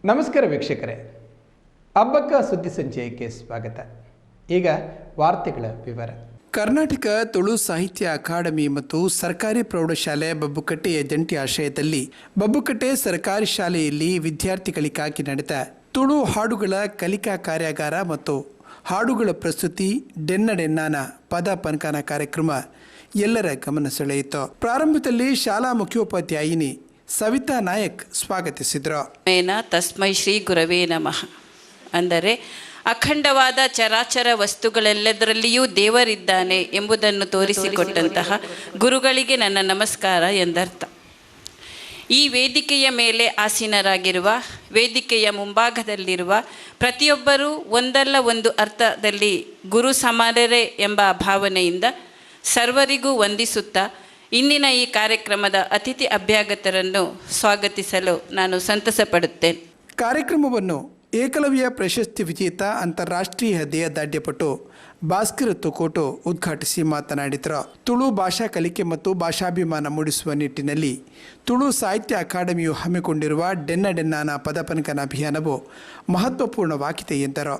ನಮಸ್ಕಾರ ವೀಕ್ಷಕರೇ, ಹಬ್ಬಕ್ಕ ಸುದ್ದಿ ಸಂಚಯಕ್ಕೆ ಸ್ವಾಗತ. ಈಗ ವಾರ್ತೆಗಳ ವಿವರ. ಕರ್ನಾಟಕ ತುಳು ಸಾಹಿತ್ಯ ಅಕಾಡೆಮಿ ಮತ್ತು ಸರ್ಕಾರಿ ಪ್ರೌಢಶಾಲೆ ಬಬ್ಬುಕಟ್ಟೆಯ ಜಂಟಿ ಆಶ್ರಯದಲ್ಲಿ ಬಬ್ಬುಕಟ್ಟೆ ಸರ್ಕಾರಿ ಶಾಲೆಯಲ್ಲಿ ವಿದ್ಯಾರ್ಥಿಗಳಿಗಾಗಿ ನಡೆದ ತುಳು ಹಾಡುಗಳ ಕಲಿಕಾ ಕಾರ್ಯಾಗಾರ ಮತ್ತು ಹಾಡುಗಳ ಪ್ರಸ್ತುತಿ ಡೆನ್ನಡೆನ್ನಾನ ಪದ ಪನ್ಕಾನ ಕಾರ್ಯಕ್ರಮ ಎಲ್ಲರ ಗಮನ ಸೆಳೆಯಿತು. ಪ್ರಾರಂಭದಲ್ಲಿ ಶಾಲಾ ಮುಖ್ಯೋಪಾಧ್ಯಾಯಿನಿ ಸವಿತಾ ನಾಯಕ್ ಸ್ವಾಗತಿಸಿದರು. ತಸ್ಮೈ ಶ್ರೀ ಗುರವೇ ನಮಃ ಅಂದರೆ ಅಖಂಡವಾದ ಚರಾಚರ ವಸ್ತುಗಳೆಲ್ಲದರಲ್ಲಿಯೂ ದೇವರಿದ್ದಾನೆ ಎಂಬುದನ್ನು ತೋರಿಸಿಕೊಟ್ಟಂತಹ ಗುರುಗಳಿಗೆ ನನ್ನ ನಮಸ್ಕಾರ ಎಂದರ್ಥ. ಈ ವೇದಿಕೆಯ ಮೇಲೆ ಆಸೀನರಾಗಿರುವ, ವೇದಿಕೆಯ ಮುಂಭಾಗದಲ್ಲಿರುವ ಪ್ರತಿಯೊಬ್ಬರೂ ಒಂದಲ್ಲ ಒಂದು ಅರ್ಥದಲ್ಲಿ ಗುರು ಸಮಾನರೇ ಎಂಬ ಭಾವನೆಯಿಂದ ಸರ್ವರಿಗೂ ವಂದಿಸುತ್ತಾ ಇಂದಿನ ಈ ಕಾರ್ಯಕ್ರಮದ ಅತಿಥಿ ಅಭ್ಯಾಗತರನ್ನು ಸ್ವಾಗತಿಸಲು ನಾನು ಸಂತಸ ಪಡುತ್ತೇನೆ. ಕಾರ್ಯಕ್ರಮವನ್ನು ಏಕಲವ್ಯ ಪ್ರಶಸ್ತಿ ವಿಜೇತ ಅಂತಾರಾಷ್ಟ್ರೀಯ ದೇಹದಾಢ್ಯಪಟು ಭಾಸ್ಕರ್ ತುಕೋಟು ಉದ್ಘಾಟಿಸಿ ಮಾತನಾಡಿದರು. ತುಳು ಭಾಷಾ ಕಲಿಕೆ ಮತ್ತು ಭಾಷಾಭಿಮಾನ ಮೂಡಿಸುವ ನಿಟ್ಟಿನಲ್ಲಿ ತುಳು ಸಾಹಿತ್ಯ ಅಕಾಡೆಮಿಯು ಹಮ್ಮಿಕೊಂಡಿರುವ ಡೆನ್ನಡೆನ್ನಾನ ಪದಪನ್ಕನ ಅಭಿಯಾನವು ಮಹತ್ವಪೂರ್ಣವಾಗಿದೆ ಎಂದರು.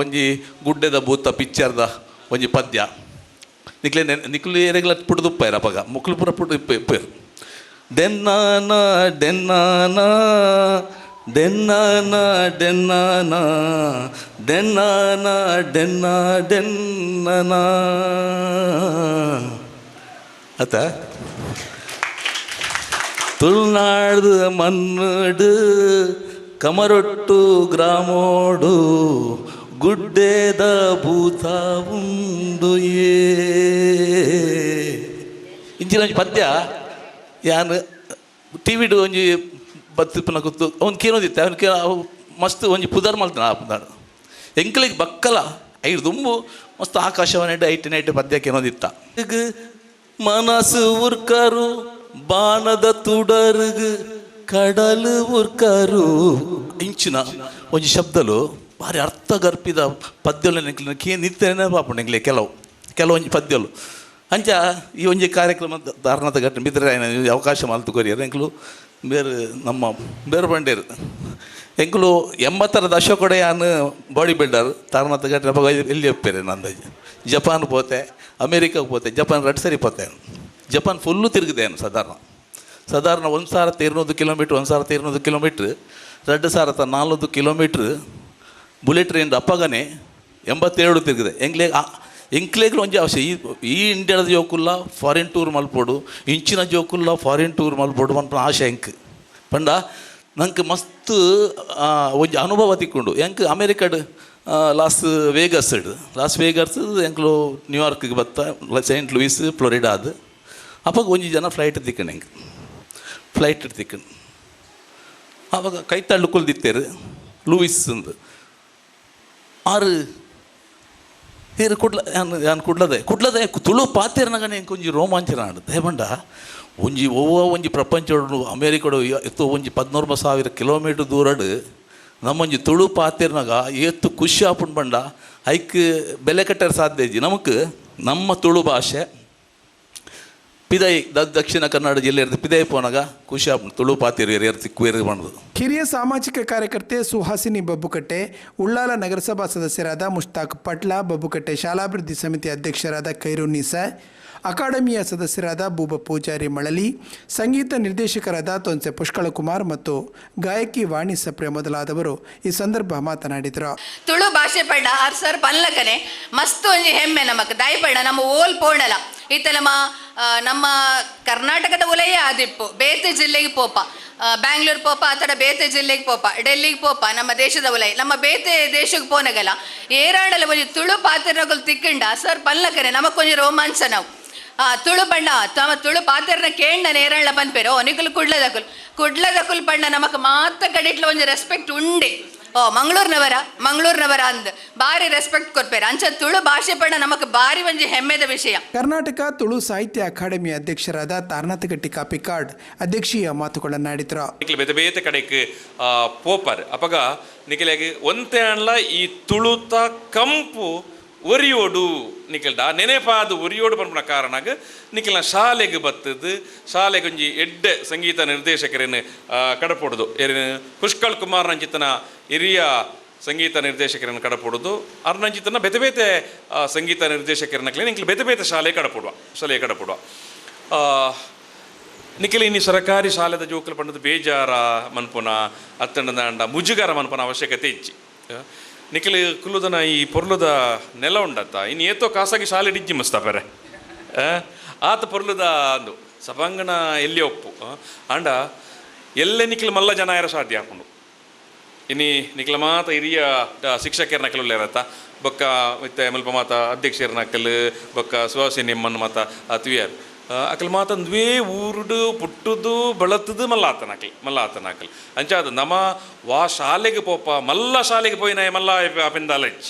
ಒಂಜಿ ಗುಡ್ಡೆದ ಭೂತ ಪಿಕ್ಚರ್ದ ಒಂಜಿ ಪದ್ಯ ನಿಕ್ಲೆ ಎರೆಗ್ಲ ಪುಡ್ದು ಉಪ್ಪಾಯಿರ ಪಗ ಮುಕ್ಲು ಪುರ ಪುಡ್ ಇಪ್ಪೇರು ಡೆನ್ನಾನ ಡೆನ್ನಾನ ಡೆನ್ನಾನ ಡೆನ್ನಾನ ಡೆನ್ನಾನ ಡೆನ್ನ ಡೆನ್ನನ ಆತ ತುಳುನಾಡು ಮಣ್ಣುಡು ಕಮರೊಟ್ಟು ಗ್ರಾಮೋಡು ಗುಡ್ಡೆದ ಭೂತ ಉಂಡು ಇಂಚಿನ ಒಂಜಿ ಪದ್ಯ ಯಾನು ಟಿವಿಡು ಒಂಜಿ ಬತ್ತಿಪ್ಪನ ಕೂತು ಅವ್ನು ಕೇಳೋದಿತ್ತೆ ಅವನಿಗೆ ಮಸ್ತ್ ಒಂಜಿ ಪುದರ್ ಮಲ್ತಾನ ಆಪುದಾಡು ಎಂಕಲಿಗೆ ಬಕ್ಕಲ ಐದು ದುಂಬು ಮಸ್ತ್ ಆಕಾಶವಾಣಿ ಐಟಿನೈಟ್ ಪದ್ಯ ಕೇಳೋದಿತ್ತ ಮನಸ್ಸು ಉರ್ಕರು ಬಾಣದ ತುಡರುಗು ಕಡಲು ಉರ್ಕರು ಇಂಚಿನ ಒಂಜಿ ಶಬ್ದಲು ಭಾರಿ ಅರ್ಥಗರ್ಪಿದ ಪದ್ಯಲು ನೆಕ್ಲಿ ನಿತ್ಯನೇ ಪಾಪ ನೆಂಗ್ಲೆ ಕೆಲವೊಂಜಿ ಪದ್ಯಲು ಅಂಚ ಈ ಒಂಜಿ ಕಾರ್ಯಕ್ರಮ ಧಾರಣದ ಘಟನೆ ಬಿದ್ದರೆ ಅವಕಾಶ ಮಲ್ತುಕೊರಿಯರು ಎಂಕ್ಲು ಬೇರೆ ನಮ್ಮ ಬೇರೆ ಬಂಡೇರು ಎಂಕ್ಲು 80ರ ದಶಕಡೆ ಯಾನು ಬಾಡಿ ಬಿಲ್ಡರ್ ತಾರಣದ ಘಟನೆ ಬಗ್ಗೆ ಎಲ್ಲಿ ಒಪ್ಪೇರೆ ನಂದು ಜಪಾನ್ ಪೋತೆ ಅಮೇರಿಕಾಗೆ ಪೋತೆ ಜಪಾನ್ 2 ಸರಿ ಪೋತೆ ಜಪಾನ್ ಫುಲ್ಲು ತಿರುಗಿದೇನು ಸಾಧಾರಣ 1200 kilometre 1200 kilometre 2400 kilometre bullet train ಅಪ್ಪಗನೆ 87 ತಿರುಗಿದೆ ಎಂಕ್ಲೇಗ್ಲು ಒಂಜಿ ಅವಶ್ಯ ಈ ಇಂಡಿಯಾದ ಜೋಕುಲ್ಲ ಫಾರಿನ್ ಟೂರ್ ಮಲ್ಪೋಡು ಇಂಚಿನ ಜೋಕುಲ್ಲ ಫಾರಿನ್ ಟೂರ್ ಮಲ್ಪೋಡು ಮನ್ಪನ ಆಶೆ ಎಂಕ್ ಪಂಡ ನಂಗೆ ಮಸ್ತ್ ಒಂಜಿ ಅನುಭವ ತಿಕ್ಕೊಂಡು ಎಂಕ್ ಅಮೇರಿಕಾಡ್ ಲಾಸ್ ವೇಗಸ್ ಎಂಕ್ಲು ನ್ಯೂಯಾರ್ಕ್ಗೆ ಬತ್ತ ಸೈಂಟ್ ಲೂಯಿಸ್ ಫ್ಲೋರಿಡಾ ಅದು ಅಪ್ಪಾಗ ಒಂಜಿ ಜನ ಫ್ಲೈಟ್ ತಿಕ್ಕಂಡು ಹೆಂಗೆ ಫ್ಲೈಟ್ ತಿಕ್ಕಂಡು ಆವಾಗ ಕೈ ತಳ್ಳು ಕುಲ್ದಿತ್ತೇರು ಲೂಯಿಸ್ ಅಂದು ಆರು ಹೇರು ಕುಡ್ಲದೆ ತುಳು ಪಾತಿರ್ನಾಗನೆ ಎಂಕ್ ಒಂಜಿ ರೋಮಾಂಚನ ಆಡುತ್ತೆ ಬಂಡ ಒಂಜಿ ಪ್ರಪಂಚಡು ಅಮೇರಿಕಡು ಎತ್ತು ಒಂಜಿ 14,000 ಕಿಲೋಮೀಟ್ರ್ ದೂರಡು ನಮ್ಮೊಂಜಿ ತುಳು ಪಾತಿರ್ನಾಗ ಎತ್ತು ಖುಷಿ ಆಪುಂಡು ಬಂಡ ಐಕ್ ಬೆಲೆ ಕಟ್ಟರೆ ಸಾಧ್ಯ ಇಜ್ಜಿ ನಮಕ್ ನಮ್ಮ ತುಳು ಭಾಷೆ ಪಿದೈ ದಕ್ಷಿಣ ಕನ್ನಡ ಜಿಲ್ಲೆ ಪಿದೈ ಪೋನಾಗ ಖುಷಿ ಆಪುಂಡು ತುಳು ಪಾತಿರು ತಿಕ್ಕು ಮಾಡೋದು. ಹಿರಿಯ ಸಾಮಾಜಿಕ ಕಾರ್ಯಕರ್ತೆ ಸುಹಾಸಿನಿ ಬಬ್ಬುಕಟ್ಟೆ, ಉಳ್ಳಾಲ ನಗರಸಭಾ ಸದಸ್ಯರಾದ ಮುಷ್ತಾಕ್ ಪಟ್ಲ, ಬಬ್ಬುಕಟ್ಟೆ ಶಾಲಾಭಿವೃದ್ಧಿ ಸಮಿತಿ ಅಧ್ಯಕ್ಷರಾದ ಖೈರುನ್ನೀಸಾ, ಅಕಾಡೆಮಿಯ ಸದಸ್ಯರಾದ ಬೂಬ ಪೂಜಾರಿ ಮಳಲಿ, ಸಂಗೀತ ನಿರ್ದೇಶಕರಾದ ತೊನ್ಸೆ ಪುಷ್ಕಳಕುಮಾರ್ ಮತ್ತು ಗಾಯಕಿ ವಾಣಿ ಸಪ್ರೆ ಮೊದಲಾದವರು ಈ ಸಂದರ್ಭ ಮಾತನಾಡಿದರು. ತುಳು ಭಾಷೆ ಪಂಡ ಸರ್ ಪನ್ಲಕನೆ ಮಸ್ತ್ ಒಂಜಿ ಹೆಮ್ಮೆ ನಮಕ್ ದಾಯಿ ಪಂಡ ನಮ್ಮ ಓಲ್ ಪೋಣಲ ಈತಲ ನಮ್ಮ ಕರ್ನಾಟಕದ ಒಲೆಯೇ ಆದಿಪ್ಪು ಬೇತೆ ಜಿಲ್ಲೆಗೆ ಪೋಪ ಬ್ಯಾಂಗ್ಳೂರ್ ಪೋಪ ಆತಡ ಬೇತೆ ಜಿಲ್ಲೆಗೆ ಪೋಪ ಡೆಲ್ಲಿಗೆ ಪೋಪ ನಮ್ಮ ದೇಶದ ಒಲೆ ನಮ್ಮ ಬೇತೆ ದೇಶಕ್ಕೆ ಪೋನಗಲ ಏರಾಡಲ ಒಂಜಿ ತುಳು ಪಾತ್ರಗಳು ತಿಕ್ಕಂಡ ಸರ್ ಪನ್ಲಕನೆ ನಮಕೊಂಜಿ ರೋಮಾಂಚ ನಾವು ತುಳು ಬಣ್ಣ ತಮ್ಮ ತುಳು ಪಾತೆರ್ನ ಕೇಂಡ ನೇರಳ ಪನ್ಪೇರು ನಿಕುಲು ಕುಡ್ಲದಕುಲ್ ಪಣ್ಣ ನಮಕ್ ಮಾತ ಕಡಿಟ್ಲ ಒಂಜಿ ರೆಸ್ಪೆಕ್ಟ್ ಉಂಡೆ. ಮಂಗಳೂರಿನವರ ಅಂದ್ ಬಾರಿ ರೆಸ್ಪೆಕ್ಟ್ ಕೊಡ್ಪೇರು ಅಂಚ ತುಳು ಭಾಷೆ ಪಣ್ಣ ನಮಕ್ ಬಾರಿ ಒಂಜಿ ಹೆಮ್ಮೆದ ವಿಷಯ. ಕರ್ನಾಟಕ ತುಳು ಸಾಹಿತ್ಯ ಅಕಾಡೆಮಿ ಅಧ್ಯಕ್ಷರಾದ ತಾರ್ನಾಥಗಟ್ಟಿ ಕಾಪಿಕಾಡ್ ಅಧ್ಯಕ್ಷೀಯ ಮಾತುಗಳನ್ನಾಡಿದ್ರು. ಬೇತೆ ಬೇತೆ ಕಡೆಗೆ ಪೋಪರ್ ಅಪಗ ನಿಖಿಲಾಗಿ ಒಂತೆ ಅಣ್ಣ ಈ ತುಳುತ ಕಂಪು ಒರಿಯೋಡು ನಿಖಿಲ್ಡ ನೆನೆಪಾದು ಒರಿಯೋಡು ಪನ್ಪುನ ಕಾರಣಗ ನಿಖಿಲ್ನ ಶಾಲೆಗೆ ಬತ್ತದು ಶಾಲೆಗೆ ಒಂಜಿ ಎಡ್ಡೆ ಸಂಗೀತ ನಿರ್ದೇಶಕರನ್ನು ಕಡಪೊಡುದು ಪುಷ್ಕಳ್ ಕುಮಾರ್ ನಂಚಿತನ ಹಿರಿಯ ಸಂಗೀತ ನಿರ್ದೇಶಕರನ್ನು ಕಡಪೊಡುದು ಅರ್ನಂಚಿತನ ಬೇತೆ ಬೇತೆ ಸಂಗೀತ ನಿರ್ದೇಶಕರನ್ನ ನಿಖಿಲ್ ಬೇತೆ ಬೇತೆ ಶಾಲೆ ಕಡಪೊಡುವ ನಿಖಿಲ್ ಇನ್ನು ಸರ್ಕಾರಿ ಶಾಲೆದ ಜೋಕುಲು ಪಂಡದು ಬೇಜಾರ ಮನ್ಪುನ ಅತ್ತಂಡ ಮುಜುಗರ ಮನ್ಪುನ ಅವಶ್ಯಕತೆ ಇಜ್ಜಿ. ನಿಖಿಲ್ ಕುಲ್ಲುದನ ಈ ಪೊರ್ಲುದ ನೆಲ ಉಂಡತ್ತ ಇನ್ನು ಏತೋ ಖಾಸಗಿ ಶಾಲೆ ಡಿಜ್ಜಿ ಮಸ್ತಾಪರೆ ಆತ ಪೊರ್ಲುದ ಅಂದು ಸಭಾಂಗಣ ಎಲ್ಲಿ ಒಪ್ಪು ಅಂಡ ಎಲ್ಲೇ ನಿಖಿಲ್ ಮಲ್ಲ ಜನ ಯಾರ ಸಾಧ್ಯ ಹಾಕೊಂಡು ಇನ್ನು ನಿಖಿಲ್ ಮಾತ ಹಿರಿಯ ಶಿಕ್ಷಕರನ್ನ ಕೆಲವು ಇರತ್ತ ಬೊಕ್ಕ ಮತ್ತೆ ಮಲ್ಪ ಮಾತ ಅಧ್ಯಕ್ಷರನ್ನ ಕಲ್ ಬೊಕ್ಕ ಸುಹಾಸಿನಿ ಅಮ್ಮನ ಮಾತ ತುವಿಯಾರ್ ಅಕಲ್ ಮಾತಂದ್ವೇ ಊರುಡು ಪುಟ್ಟುದು ಬಳತದು ಮಲ್ಲಾತನ ಅಂಚಾದ ನಮ ವಾ ಶಾಲೆಗೆ ಪೋಪ ಮಲ್ಲ ಶಾಲೆಗೆ ಪೋಯಿನಾಯೆ ಮಲ್ಲ ಅಪಿಂದಾಲಜ್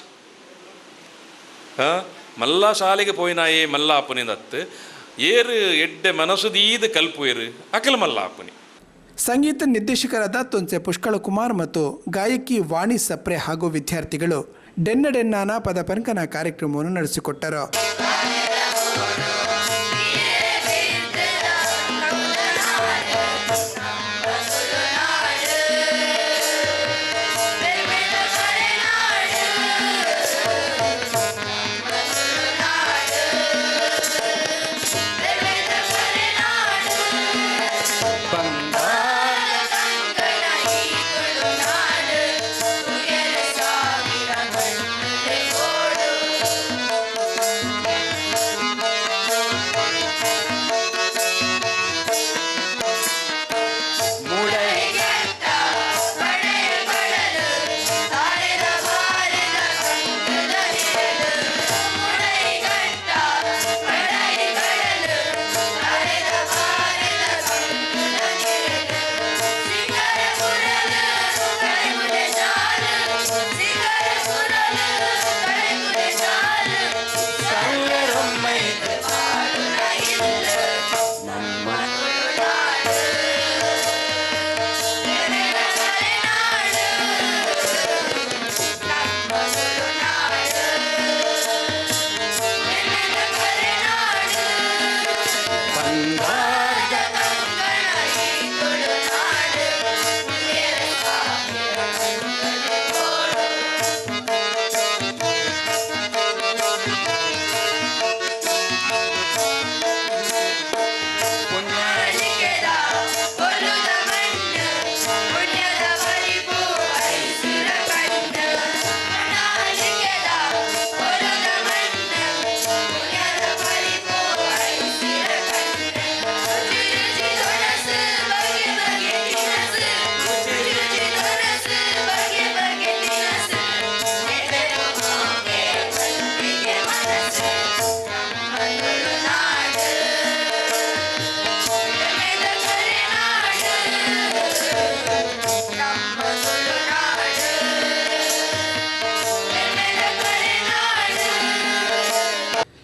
ಮಲ್ಲ ಶಾಲೆಗೆ ಪೋಯಿನಾಯೆ ಮಲ್ಲ ಅಪ್ಪನಿಂದತ್ತು ಏರು ಎಡ್ಡೆ ಮನಸುದೀದ ಕಲ್ಪು ಏರು ಅಕಲ್ ಮಲ್ಲ ಅಪ್ಪನಿ. ಸಂಗೀತ ನಿರ್ದೇಶಕರಾದ ತೊನ್ಸೆ ಪುಷ್ಕಳ ಕುಮಾರ್ ಮತ್ತು ಗಾಯಕಿ ವಾಣಿ ಸಪ್ರೆ ಹಾಗೂ ವಿದ್ಯಾರ್ಥಿಗಳು ಡೆನ್ನಡೆನ್ನಾನ ಪದಪಂಕನ ಕಾರ್ಯಕ್ರಮವನ್ನು ನಡೆಸಿಕೊಟ್ಟರು.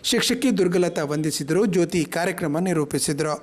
ಶಿಕ್ಷಕಿ ದುರ್ಗಲತಾ ವಂದಿಸಿದರು. ಜ್ಯೋತಿ ಕಾರ್ಯಕ್ರಮ ನಿರೂಪಿಸಿದರು.